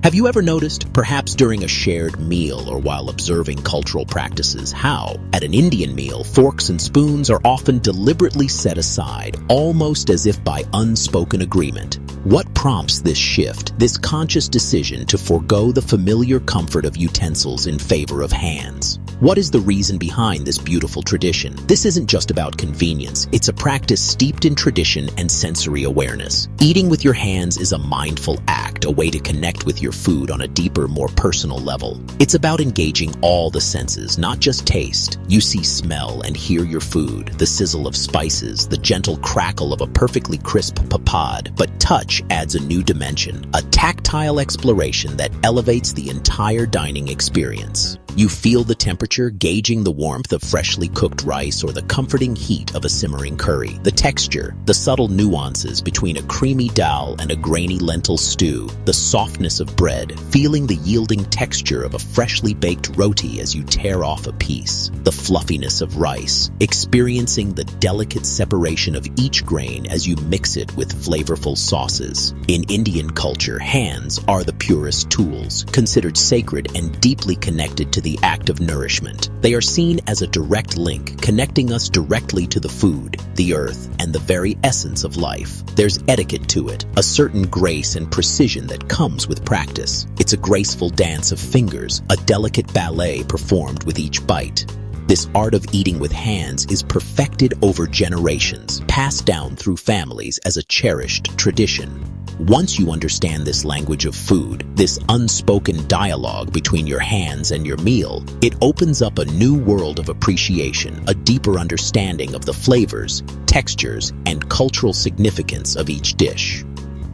Have you ever noticed, perhaps during a shared meal or while observing cultural practices, how, at an Indian meal, forks and spoons are often deliberately set aside, almost as if by unspoken agreement? What prompts this shift, this conscious decision to forego the familiar comfort of utensils in favor of hands? What is the reason behind this beautiful tradition? This isn't just about convenience, it's a practice steeped in tradition and sensory awareness. Eating with your hands is a mindful act, a way to connect with your food on a deeper, more personal level. It's about engaging all the senses, not just taste. You see smell and hear your food, the sizzle of spices, the gentle crackle of a perfectly crisp papad, but touch adds a new dimension, a tactile exploration that elevates the entire dining experience. You feel the temperature, gauging the warmth of freshly cooked rice or the comforting heat of a simmering curry. The texture, the subtle nuances between a creamy dal and a grainy lentil stew. The softness of bread, feeling the yielding texture of a freshly baked roti as you tear off a piece. The fluffiness of rice, experiencing the delicate separation of each grain as you mix it with flavorful sauces. In Indian culture, hands are the purest tools, considered sacred and deeply connected to the act of nourishment. They are seen as a direct link, connecting us directly to the food, the earth, and the very essence of life. There's etiquette to it, a certain grace and precision that comes with practice. It's a graceful dance of fingers, a delicate ballet performed with each bite. This art of eating with hands is perfected over generations, passed down through families as a cherished tradition. Once you understand this language of food, this unspoken dialogue between your hands and your meal, it opens up a new world of appreciation, a deeper understanding of the flavors, textures, and cultural significance of each dish.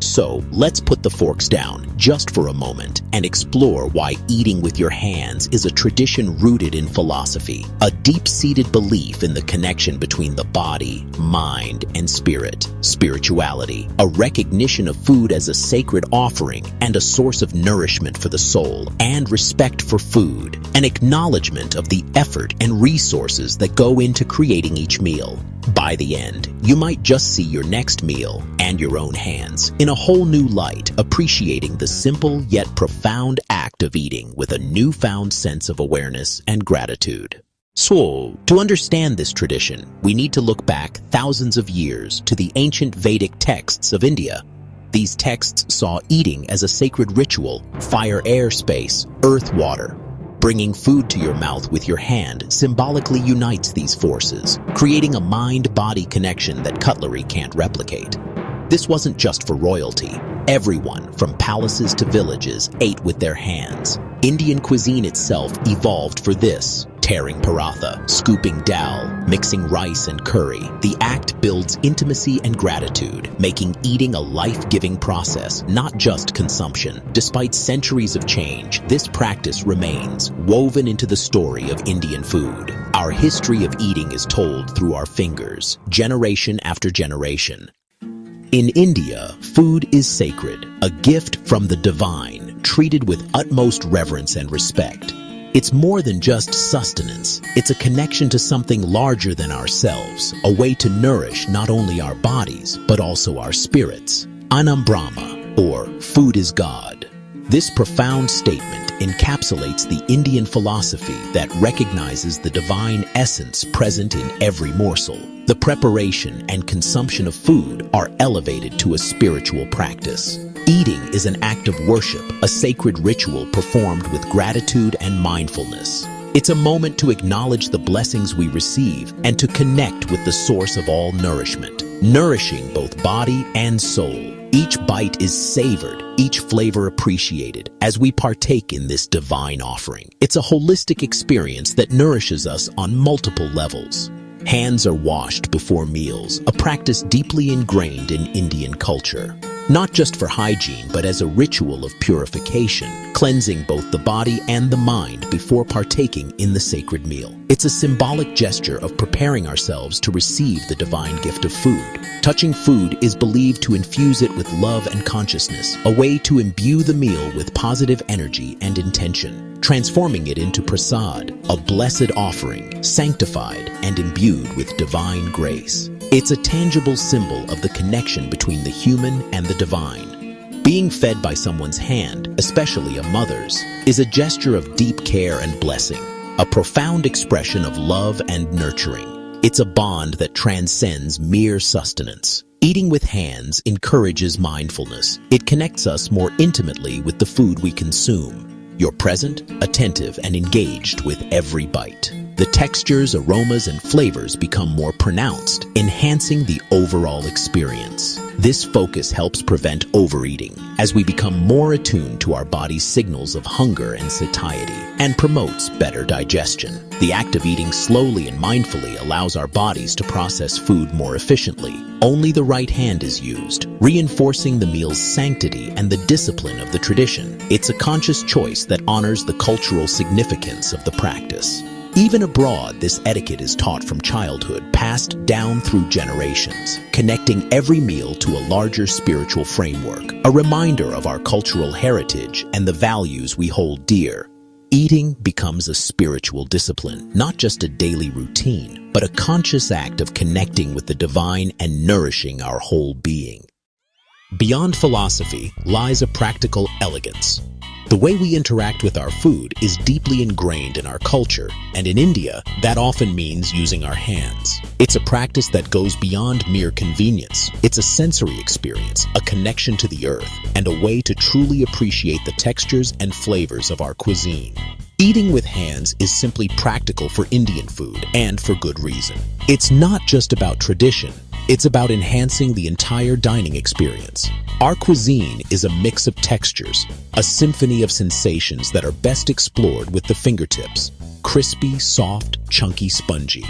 So, let's put the forks down, just for a moment, and explore why eating with your hands is a tradition rooted in philosophy, a deep-seated belief in the connection between the body, mind, and spirit, spirituality, a recognition of food as a sacred offering and a source of nourishment for the soul, and respect for food, an acknowledgement of the effort and resources that go into creating each meal. By the end, you might just see your next meal and your own hands in a whole new light, appreciating the simple yet profound act of eating with a newfound sense of awareness and gratitude. So, to understand this tradition, we need to look back thousands of years to the ancient Vedic texts of India. These texts saw eating as a sacred ritual, fire, air, space, earth, water. Bringing food to your mouth with your hand symbolically unites these forces, creating a mind-body connection that cutlery can't replicate. This wasn't just for royalty. Everyone, from palaces to villages, ate with their hands. Indian cuisine itself evolved for this. Tearing paratha, scooping dal, mixing rice and curry. The act builds intimacy and gratitude, making eating a life-giving process, not just consumption. Despite centuries of change, this practice remains woven into the story of Indian food. Our history of eating is told through our fingers, generation after generation. In India, food is sacred, a gift from the divine, treated with utmost reverence and respect. It's more than just sustenance. It's a connection to something larger than ourselves, a way to nourish not only our bodies, but also our spirits. Annam Brahma, or food is God. This profound statement encapsulates the Indian philosophy that recognizes the divine essence present in every morsel. The preparation and consumption of food are elevated to a spiritual practice. Eating is an act of worship, a sacred ritual performed with gratitude and mindfulness. It's a moment to acknowledge the blessings we receive and to connect with the source of all nourishment, nourishing both body and soul. Each bite is savored, each flavor appreciated as we partake in this divine offering. It's a holistic experience that nourishes us on multiple levels. Hands are washed before meals, a practice deeply ingrained in Indian culture. Not just for hygiene, but as a ritual of purification, cleansing both the body and the mind before partaking in the sacred meal. It's a symbolic gesture of preparing ourselves to receive the divine gift of food. Touching food is believed to infuse it with love and consciousness, a way to imbue the meal with positive energy and intention, transforming it into prasad, a blessed offering, sanctified and imbued with divine grace. It's a tangible symbol of the connection between the human and the divine. Being fed by someone's hand, especially a mother's, is a gesture of deep care and blessing, a profound expression of love and nurturing. It's a bond that transcends mere sustenance. Eating with hands encourages mindfulness. It connects us more intimately with the food we consume. You're present, attentive, and engaged with every bite. The textures, aromas, and flavors become more pronounced, enhancing the overall experience. This focus helps prevent overeating, as we become more attuned to our body's signals of hunger and satiety, and promotes better digestion. The act of eating slowly and mindfully allows our bodies to process food more efficiently. Only the right hand is used, reinforcing the meal's sanctity and the discipline of the tradition. It's a conscious choice that honors the cultural significance of the practice. Even abroad, this etiquette is taught from childhood, passed down through generations, connecting every meal to a larger spiritual framework, a reminder of our cultural heritage and the values we hold dear. Eating becomes a spiritual discipline, not just a daily routine, but a conscious act of connecting with the divine and nourishing our whole being. Beyond philosophy lies a practical elegance. The way we interact with our food is deeply ingrained in our culture, and in India, that often means using our hands. It's a practice that goes beyond mere convenience. It's a sensory experience, a connection to the earth, and a way to truly appreciate the textures and flavors of our cuisine. Eating with hands is simply practical for Indian food, and for good reason. It's not just about tradition. It's about enhancing the entire dining experience. Our cuisine is a mix of textures, a symphony of sensations that are best explored with the fingertips. Crispy, soft, chunky, spongy.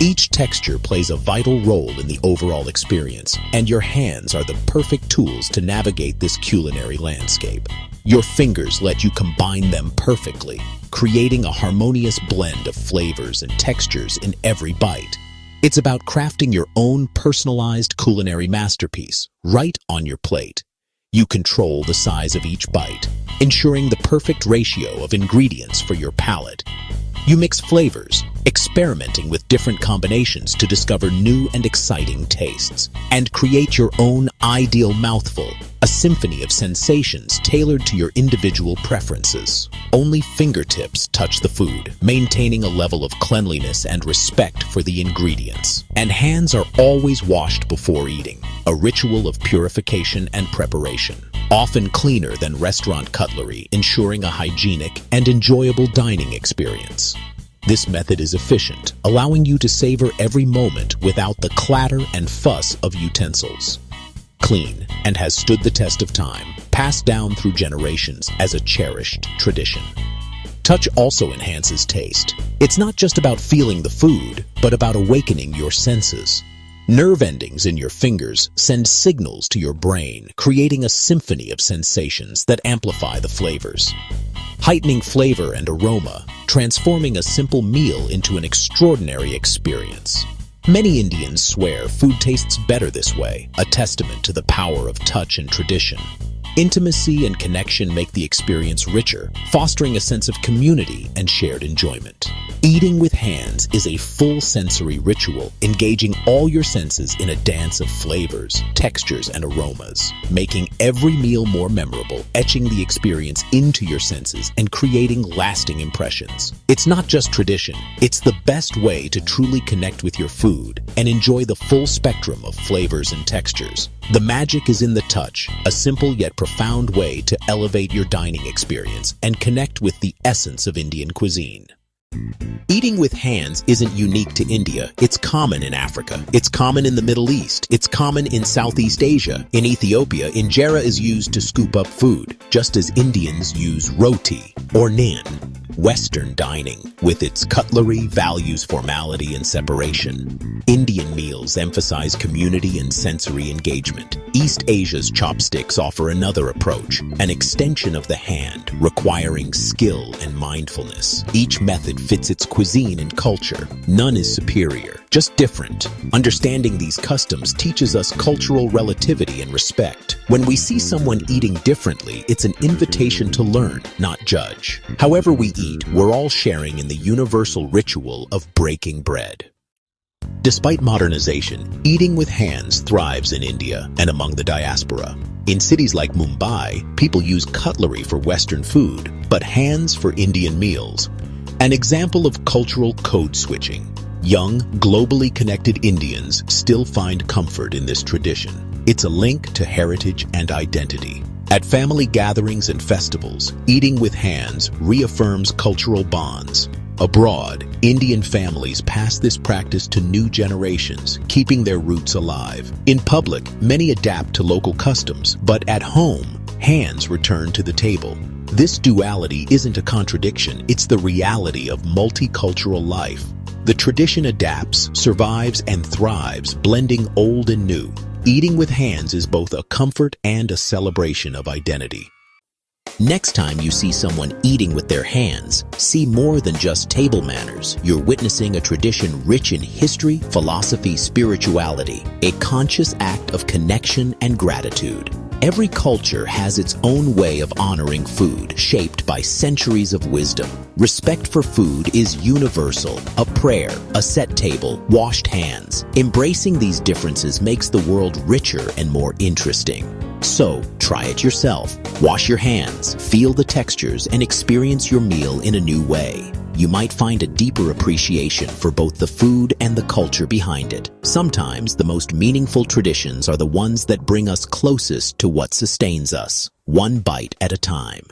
Each texture plays a vital role in the overall experience, and your hands are the perfect tools to navigate this culinary landscape. Your fingers let you combine them perfectly, creating a harmonious blend of flavors and textures in every bite. It's about crafting your own personalized culinary masterpiece right on your plate. You control the size of each bite, ensuring the perfect ratio of ingredients for your palate. You mix flavors, experimenting with different combinations to discover new and exciting tastes, and create your own ideal mouthful, a symphony of sensations tailored to your individual preferences. Only fingertips touch the food, maintaining a level of cleanliness and respect for the ingredients. And hands are always washed before eating, a ritual of purification and preparation, often cleaner than restaurant cutlery, ensuring a hygienic and enjoyable dining experience. This method is efficient, allowing you to savor every moment without the clatter and fuss of utensils. Clean, and has stood the test of time, passed down through generations as a cherished tradition. Touch also enhances taste. It's not just about feeling the food, but about awakening your senses. Nerve endings in your fingers send signals to your brain, creating a symphony of sensations that amplify the flavors. Heightening flavor and aroma, transforming a simple meal into an extraordinary experience. Many Indians swear food tastes better this way, a testament to the power of touch and tradition. Intimacy and connection make the experience richer, fostering a sense of community and shared enjoyment. Eating with hands is a full sensory ritual, engaging all your senses in a dance of flavors, textures, and aromas, making every meal more memorable, etching the experience into your senses, and creating lasting impressions. It's not just tradition, it's the best way to truly connect with your food and enjoy the full spectrum of flavors and textures. The magic is in the touch, a simple yet profound way to elevate your dining experience and connect with the essence of Indian cuisine. Eating with hands isn't unique to India. It's common in Africa. It's common in the Middle East. It's common in Southeast Asia. In Ethiopia, injera is used to scoop up food, just as Indians use roti or naan. Western dining, with its cutlery, values formality and separation. Indian meals emphasize community and sensory engagement. East Asia's chopsticks offer another approach, an extension of the hand, requiring skill and mindfulness. Each method fits its cuisine and culture. None is superior, just different. Understanding these customs teaches us cultural relativity and respect. When we see someone eating differently, it's an invitation to learn, not judge. However we eat, we're all sharing in the universal ritual of breaking bread. Despite modernization, eating with hands thrives in India and among the diaspora. In cities like Mumbai, people use cutlery for Western food, but hands for Indian meals. An example of cultural code switching. Young, globally connected Indians still find comfort in this tradition. It's a link to heritage and identity. At family gatherings and festivals, eating with hands reaffirms cultural bonds. Abroad, Indian families pass this practice to new generations, keeping their roots alive. In public, many adapt to local customs, but at home, hands return to the table. This duality isn't a contradiction, it's the reality of multicultural life. The tradition adapts, survives, and thrives, blending old and new. Eating with hands is both a comfort and a celebration of identity. Next time you see someone eating with their hands, see more than just table manners. You're witnessing a tradition rich in history, philosophy, spirituality, a conscious act of connection and gratitude. Every culture has its own way of honoring food, shaped by centuries of wisdom. Respect for food is universal. A prayer, a set table, washed hands. Embracing these differences makes the world richer and more interesting. So, try it yourself. Wash your hands, feel the textures, and experience your meal in a new way. You might find a deeper appreciation for both the food and the culture behind it. Sometimes the most meaningful traditions are the ones that bring us closest to what sustains us, one bite at a time.